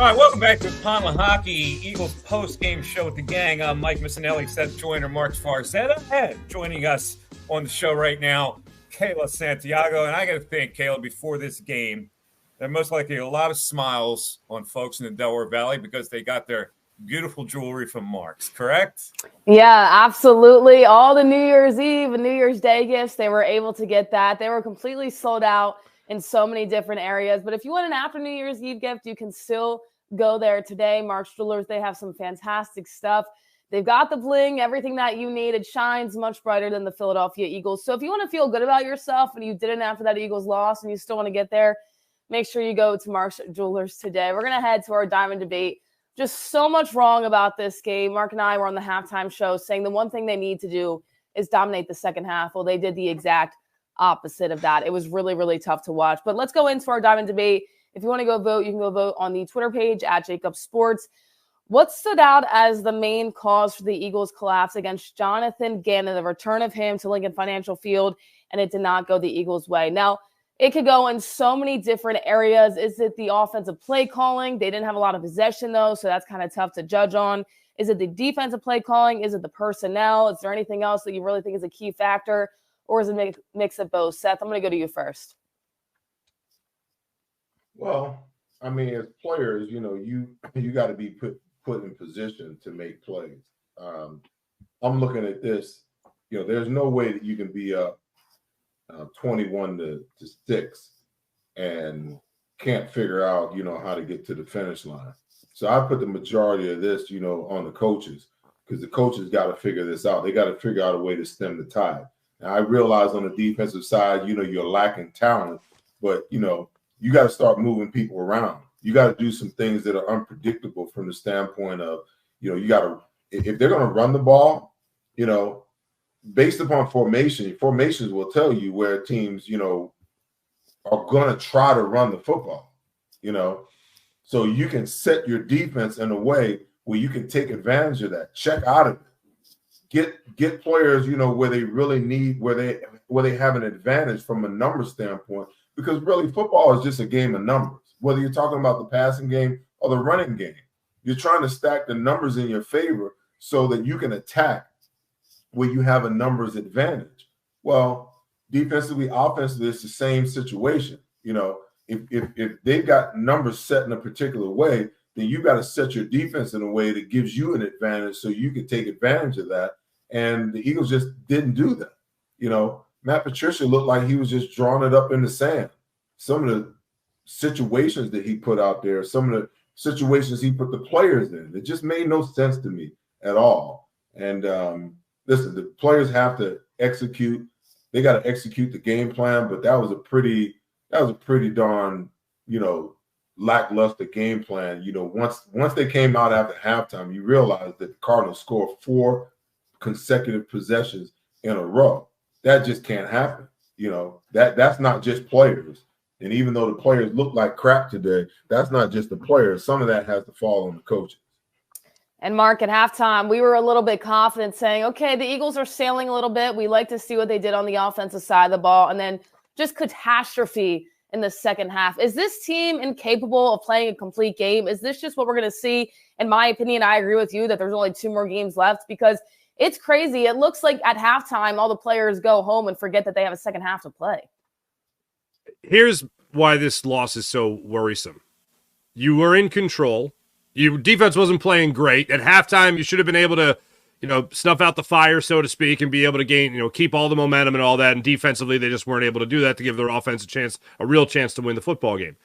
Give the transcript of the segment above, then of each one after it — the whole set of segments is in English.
All right, welcome back to Pondland Hockey Eagles post-game show with the gang. I'm Mike Missinelli, Seth Joyner, Mark Farzetta, and joining us on the show right now, Kayla Santiago. And I got to think, Kayla, before this game, there most likely a lot of smiles on folks in the Delaware Valley because they got their beautiful jewelry from Mark's, correct? Yeah, absolutely. All the New Year's Eve and New Year's Day gifts, they were able to get that. They were completely sold out in so many different areas. But if you want an after New Year's Eve gift, you can still go there today. Mark's Jewelers, they have some fantastic stuff. They've got the bling, everything that you need. It shines much brighter than the Philadelphia Eagles. So if you want to feel good about yourself and you didn't after that Eagles loss and you still want to get there, make sure you go to Mark's Jewelers today. We're going to head to our Diamond Debate. Just so much wrong about this game. Mark and I were on the halftime show saying the one thing they need to do is dominate the second half. Well, they did the exact opposite of that. It was really, really tough to watch. But let's go into our Diamond Debate. If you want to go vote, you can go vote on the Twitter page at JAKIB Sports. What stood out as the main cause for the Eagles' collapse against Jonathan Gannon, the return of him to Lincoln Financial Field, and it did not go the Eagles' way? Now, it could go in so many different areas. Is it the offensive play calling? They didn't have a lot of possession, though, so that's kind of tough to judge on. Is it the defensive play calling? Is it the personnel? Is there anything else that you really think is a key factor? Or is it a mix of both? Seth, I'm going to go to you first. Well, I mean, as players, you know, you got to be put in position to make plays. I'm looking at this. You know, there's no way that you can be up 21-6 and can't figure out, you know, how to get to the finish line. So I put the majority of this, you know, on the coaches, because the coaches got to figure this out. They got to figure out a way to stem the tide. Now, I realize on the defensive side, you know, you're lacking talent, but, you know, you got to start moving people around. You got to do some things that are unpredictable from the standpoint of, you know, you got to, if they're going to run the ball, you know, based upon formations will tell you where teams, you know, are going to try to run the football, you know. So you can set your defense in a way where you can take advantage of that, check out of it, get players, you know, where they really need, where they have an advantage from a number standpoint, because really football is just a game of numbers. Whether you're talking about the passing game or the running game, you're trying to stack the numbers in your favor so that you can attack where you have a numbers advantage. Well, defensively, offensively, it's the same situation. You know, if they've got numbers set in a particular way, then you got to set your defense in a way that gives you an advantage so you can take advantage of that. And the Eagles just didn't do that. You know, Matt Patricia looked like he was just drawing it up in the sand. Some of the situations that he put out there, some of the situations he put the players in, it just made no sense to me at all. And listen, the players have to execute. They got to execute the game plan, but that was a pretty darn, you know, lackluster game plan. You know, once they came out after halftime, you realize that the Cardinals scored 4 consecutive possessions in a row. That just can't happen. You know, that's not just players. And even though the players look like crap today, that's not just the players. Some of that has to fall on the coaches. And Mark, at halftime, we were a little bit confident saying, okay, the Eagles are sailing a little bit. We like to see what they did on the offensive side of the ball. And then just catastrophe in the second half. Is this team incapable of playing a complete game? Is this just what we're going to see? In my opinion, I agree with you that there's only 2 more games left, because it's crazy. It looks like at halftime, all the players go home and forget that they have a second half to play. Here's why this loss is so worrisome. You were in control. Your defense wasn't playing great. At halftime, you should have been able to, you know, snuff out the fire, so to speak, and be able to gain, you know, keep all the momentum and all that. And defensively, they just weren't able to do that to give their offense a real chance to win the football game.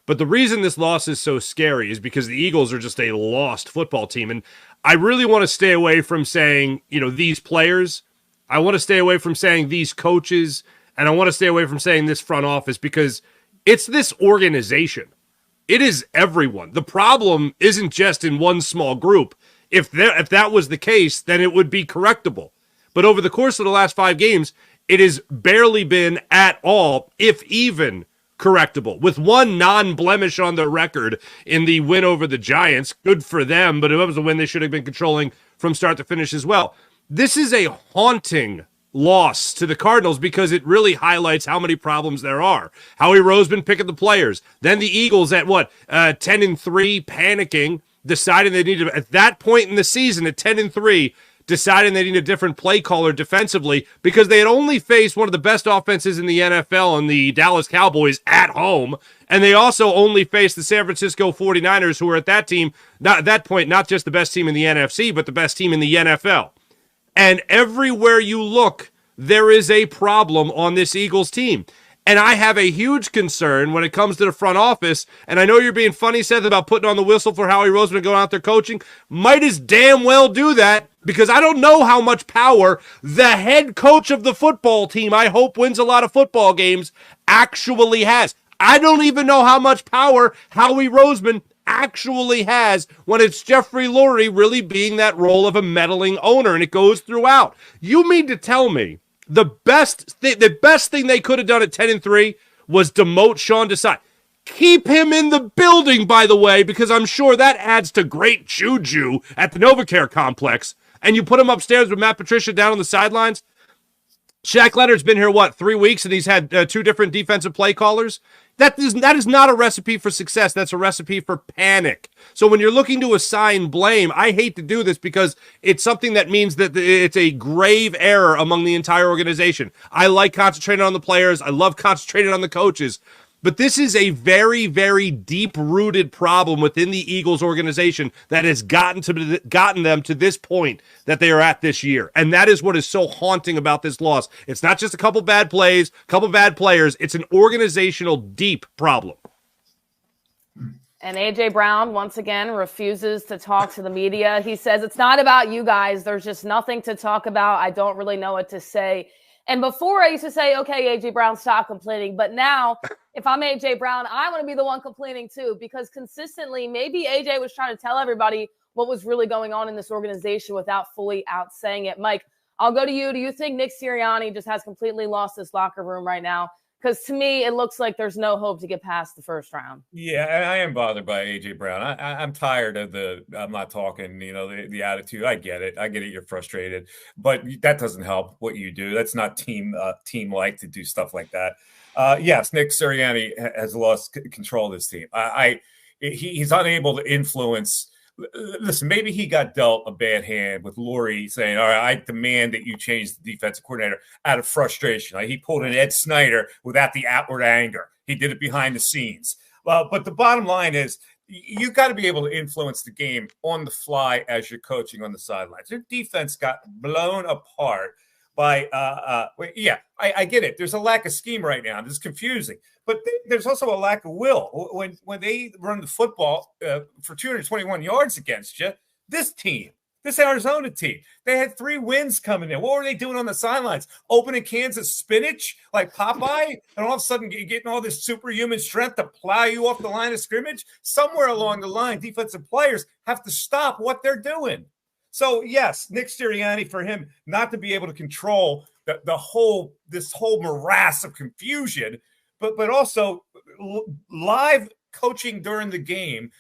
But the reason this loss is so scary is because the Eagles are just a lost football team. And I really want to stay away from saying, you know, these players. I want to stay away from saying these coaches. And I want to stay away from saying this front office, because it's this organization. It is everyone. The problem isn't just in one small group. If that was the case, then it would be correctable. But over the course of the last 5 games, it has barely been at all, if even, correctable. With one non-blemish on their record in the win over the Giants. Good for them, but it was a win they should have been controlling from start to finish as well. This is a haunting loss to the Cardinals because it really highlights how many problems there are. Howie Roseman picking the players. Then the Eagles at 10-3, panicking, deciding they needed, at that point in the season at 10-3, deciding they need a different play caller defensively because they had only faced one of the best offenses in the NFL in the Dallas Cowboys at home, and they also only faced the San Francisco 49ers, who were at that point not just the best team in the NFC, but the best team in the NFL. And everywhere you look, there is a problem on this Eagles team. And I have a huge concern when it comes to the front office. And I know you're being funny, Seth, about putting on the whistle for Howie Roseman going out there coaching. Might as damn well do that because I don't know how much power the head coach of the football team, I hope wins a lot of football games, actually has. I don't even know how much power Howie Roseman actually has when it's Jeffrey Lurie really being that role of a meddling owner, and it goes throughout. You mean to tell me the best thing they could have done at 10-3 was demote Sean Desai? Keep him in the building, by the way, because I'm sure that adds to great juju at the NovaCare complex. And you put him upstairs with Matt Patricia down on the sidelines. Shaq Leonard's been here, 3 weeks, and he's had 2 different defensive play callers. That is not a recipe for success. That's a recipe for panic. So when you're looking to assign blame, I hate to do this because it's something that means that it's a grave error among the entire organization. I like concentrating on the players. I love concentrating on the coaches. But this is a very, very deep-rooted problem within the Eagles organization that has gotten them to this point that they are at this year. And that is what is so haunting about this loss. It's not just a couple bad plays, a couple bad players. It's an organizational deep problem. And A.J. Brown, once again, refuses to talk to the media. He says, it's not about you guys. There's just nothing to talk about. I don't really know what to say. And before I used to say, okay, A.J. Brown, stop complaining. But now, if I'm A.J. Brown, I want to be the one complaining too, because consistently, maybe A.J. was trying to tell everybody what was really going on in this organization without fully out saying it. Mike, I'll go to you. Do you think Nick Sirianni just has completely lost his locker room right now? Because to me, it looks like there's no hope to get past the first round. Yeah, and I am bothered by A.J. Brown. I'm tired of I'm not talking, the attitude. I get it. You're frustrated. But that doesn't help what you do. That's not team-like to do stuff like that. Yes, Nick Sirianni has lost control of this team. He's unable to influence. Listen, maybe he got dealt a bad hand with Lurie saying, all right, I demand that you change the defensive coordinator out of frustration. Like he pulled an Ed Snyder without the outward anger. He did it behind the scenes. But the bottom line is you got to be able to influence the game on the fly as you're coaching on the sidelines. Their defense got blown apart by I get it. There's a lack of scheme right now. This is confusing. But there's also a lack of will. When they run the football for 221 yards against you, this Arizona team, they had 3 wins coming in. What were they doing on the sidelines? Opening cans of spinach like Popeye? And all of a sudden getting all this superhuman strength to plow you off the line of scrimmage? Somewhere along the line, defensive players have to stop what they're doing. So, yes, Nick Sirianni, for him not to be able to control this whole morass of confusion, but also live coaching during the game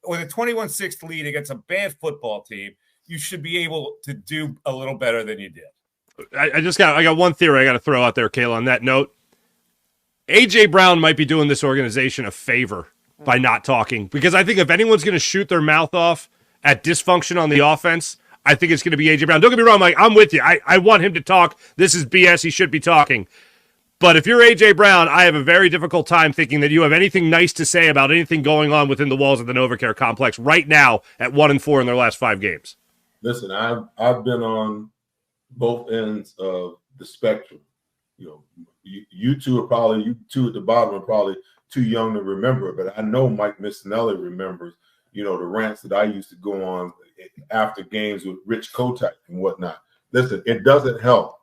with a 21-6 lead against a bad football team, you should be able to do a little better than you did. I got one theory I got to throw out there, Kayla, on that note. A.J. Brown might be doing this organization a favor by not talking, because I think if anyone's going to shoot their mouth off at dysfunction on the offense, I think it's going to be A.J. Brown. Don't get me wrong, Mike. I'm with you. I want him to talk. This is BS. He should be talking. But if you're A.J. Brown, I have a very difficult time thinking that you have anything nice to say about anything going on within the walls of the NovaCare complex right now at 1-4 in their last 5 games. Listen, I've been on both ends of the spectrum. You two at the bottom are probably too young to remember, but I know Mike Missinelli remembers, the rants that I used to go on after games with Rich Kotak and whatnot. Listen, it doesn't help.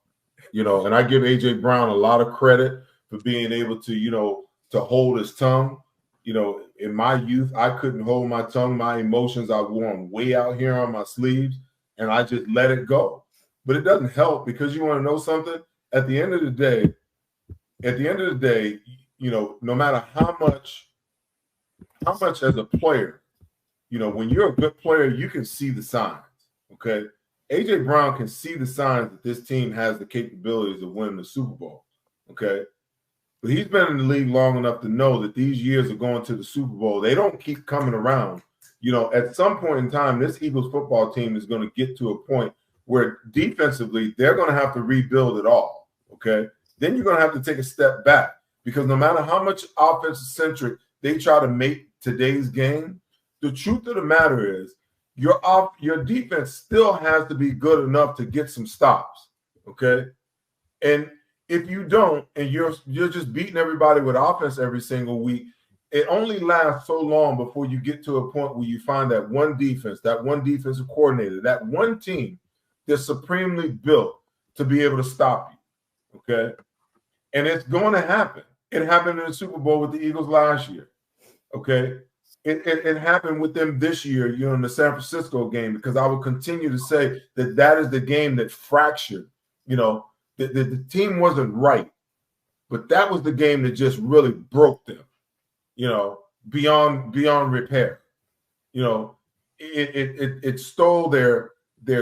And I give A.J. Brown a lot of credit for being able to, to hold his tongue. In my youth, I couldn't hold my tongue. My emotions, I wore them way out here on my sleeves, and I just let it go. But it doesn't help, because you want to know something? At the end of the day, no matter how much as a player, when you're a good player, you can see the signs, okay? A.J. Brown can see the signs that this team has the capabilities of winning the Super Bowl, okay? But he's been in the league long enough to know that these years of going to the Super Bowl, they don't keep coming around. You know, at some point in time, this Eagles football team is going to get to a point where defensively they're going to have to rebuild it all, okay? Then you're going to have to take a step back because no matter how much offensive-centric they try to make today's game, the truth of the matter is your defense still has to be good enough to get some stops, okay? And if you don't, and you're just beating everybody with offense every single week, it only lasts so long before you get to a point where you find that one defense, that one defensive coordinator, that one team that's supremely built to be able to stop you, okay? And it's going to happen. It happened in the Super Bowl with the Eagles last year, okay? It happened with them this year, you know, in the San Francisco game, because I will continue to say that is the game that fractured. You know, the team wasn't right, but that was the game that just really broke them, you know, beyond repair. You know, it stole their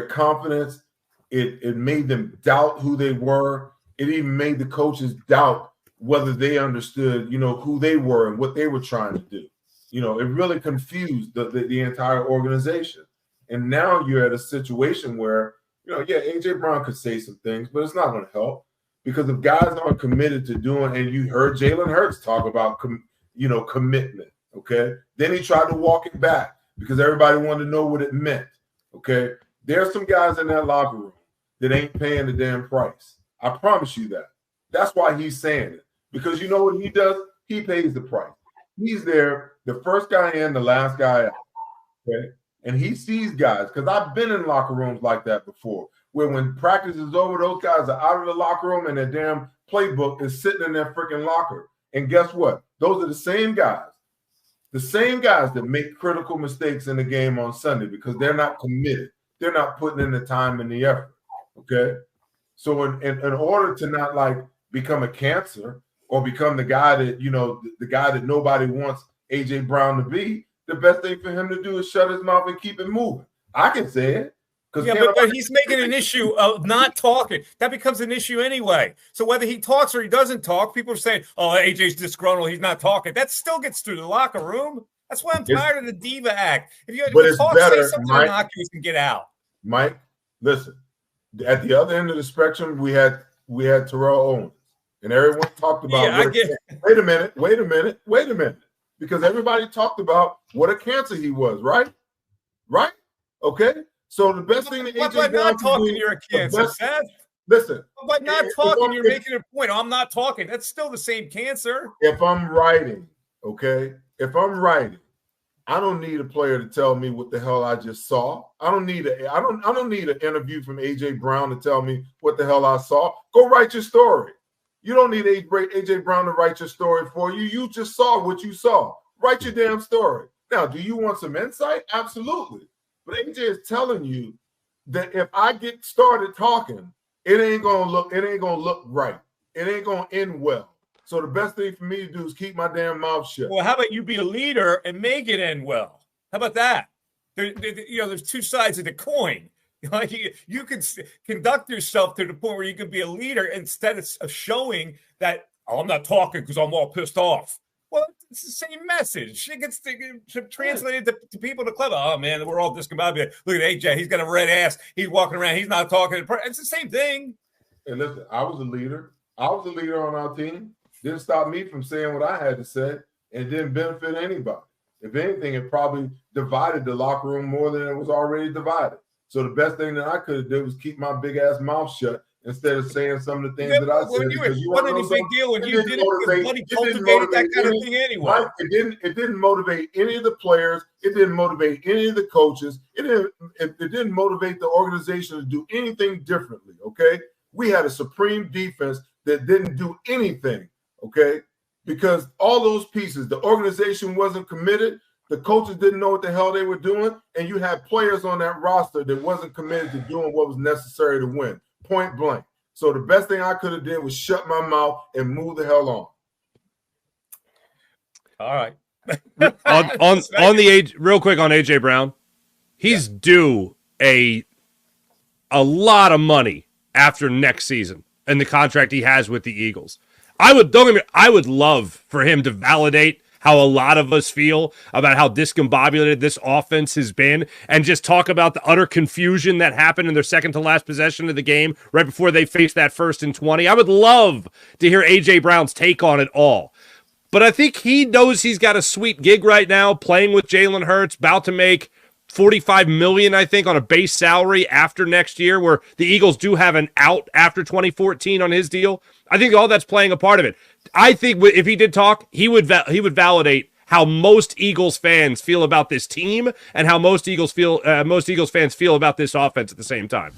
confidence. It made them doubt who they were. It even made the coaches doubt whether they understood, you know, who they were and what they were trying to do. You know, it really confused the entire organization. And now you're at a situation where, you know, yeah, A.J. Brown could say some things, but it's not going to help because if guys aren't committed to doing, and you heard Jalen Hurts talk about, commitment, okay? Then he tried to walk it back because everybody wanted to know what it meant, okay? There's some guys in that locker room that ain't paying the damn price. I promise you that. That's why he's saying it, because you know what he does? He pays the price. He's there, the first guy in, the last guy out, okay? And he sees guys, because I've been in locker rooms like that before, where when practice is over, those guys are out of the locker room and their damn playbook is sitting in their freaking locker. And guess what? Those are the same guys that make critical mistakes in the game on Sunday because they're not committed. They're not putting in the time and the effort, okay? So in order to not, like, become a cancer or become the guy that, you know, the guy that nobody wants A.J. Brown to be, the best thing for him to do is shut his mouth and keep it moving. I can say it. Yeah, but he's making an issue of not talking. That becomes an issue anyway. So whether he talks or he doesn't talk, people are saying, oh, AJ's disgruntled, he's not talking. That still gets through the locker room. That's why I'm tired of the diva act. If you talk, say something innocuous and get out. Mike, listen, at the other end of the spectrum, we had Terrell Owens. And everyone talked about wait a minute. Because everybody talked about what a cancer he was, right? Right? Okay. So the best thing that by not talking, you're a cancer, Seth. Listen. By not talking, you're making a point. I'm not talking. That's still the same cancer. If I'm writing, okay, I don't need a player to tell me what the hell I just saw. I don't need an interview from A.J. Brown to tell me what the hell I saw. Go write your story. You don't need A.J. Brown to write your story for you. You just saw what you saw. Write your damn story. Now, do you want some insight? Absolutely. But A.J. is telling you that if I get started talking, it ain't gonna look right. It ain't gonna end well. So the best thing for me to do is keep my damn mouth shut. Well, how about you be a leader and make it end well? How about that? There's two sides of the coin. Like you can conduct yourself to the point where you can be a leader instead of showing that, oh, I'm not talking because I'm all pissed off. Well, it's the same message. It gets translated to people in the club. Oh, man, we're all discombobulated. Look at AJ. He's got a red ass. He's walking around. He's not talking. It's the same thing. And listen, I was a leader. On our team. Didn't stop me from saying what I had to say, and didn't benefit anybody. If anything, it probably divided the locker room more than it was already divided. So the best thing that I could have did was keep my big ass mouth shut instead of saying some of the things that I said. It wasn't any big deal when you did it because Buddy cultivated that kind of thing anyway. Right? It didn't motivate any of the players. It didn't motivate any of the coaches. It didn't motivate the organization to do anything differently, okay? We had a supreme defense that didn't do anything, okay? Because all those pieces, the organization wasn't committed. The coaches didn't know what the hell they were doing, and you had players on that roster that wasn't committed to doing what was necessary to win, point blank. So the best thing I could have did was shut my mouth and move the hell on. All right. on the age, real quick on AJ Brown, he's due a a lot of money after next season and the contract he has with the Eagles. I would love for him to validate how a lot of us feel about how discombobulated this offense has been and just talk about the utter confusion that happened in their second to last possession of the game right before they faced that 1st and 20. I would love to hear A.J. Brown's take on it all. But I think he knows he's got a sweet gig right now playing with Jalen Hurts, about to make $45 million, I think, on a base salary after next year, where the Eagles do have an out after 2014 on his deal. I think all that's playing a part of it. I think if he did talk, he would validate how most Eagles fans feel about this team and how most Eagles fans feel about this offense at the same time.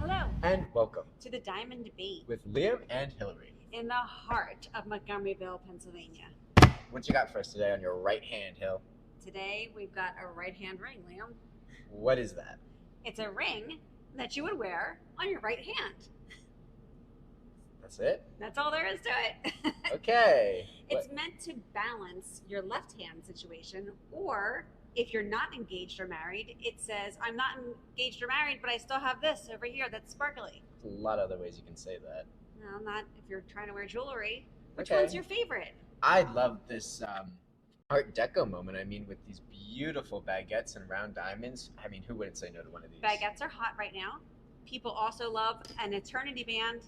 Hello, And welcome to the Diamond Debate with Liam and Hillary. in the heart of Montgomeryville, Pennsylvania. What you got for us today on your right hand, Hill? Today we've got a right-hand ring, Liam. What is that? It's a ring that you would wear on your right hand. That's it? That's all there is to it. Okay. It's meant to balance your left hand situation, or if you're not engaged or married, it says, I'm not engaged or married, but I still have this over here that's sparkly. There's a lot of other ways you can say that. No, not if you're trying to wear jewelry. Which Okay. one's your favorite? I love this Art Deco moment. I mean, with these beautiful baguettes and round diamonds. I mean, who wouldn't say no to one of these? Baguettes are hot right now. People also love an eternity band.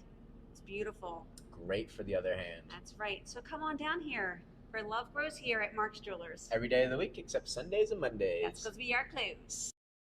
It's beautiful. Great for the other hand. That's right. So come on down here, for love grows here at Mark's Jewelers. Every day of the week except Sundays and Mondays. That's because we are closed.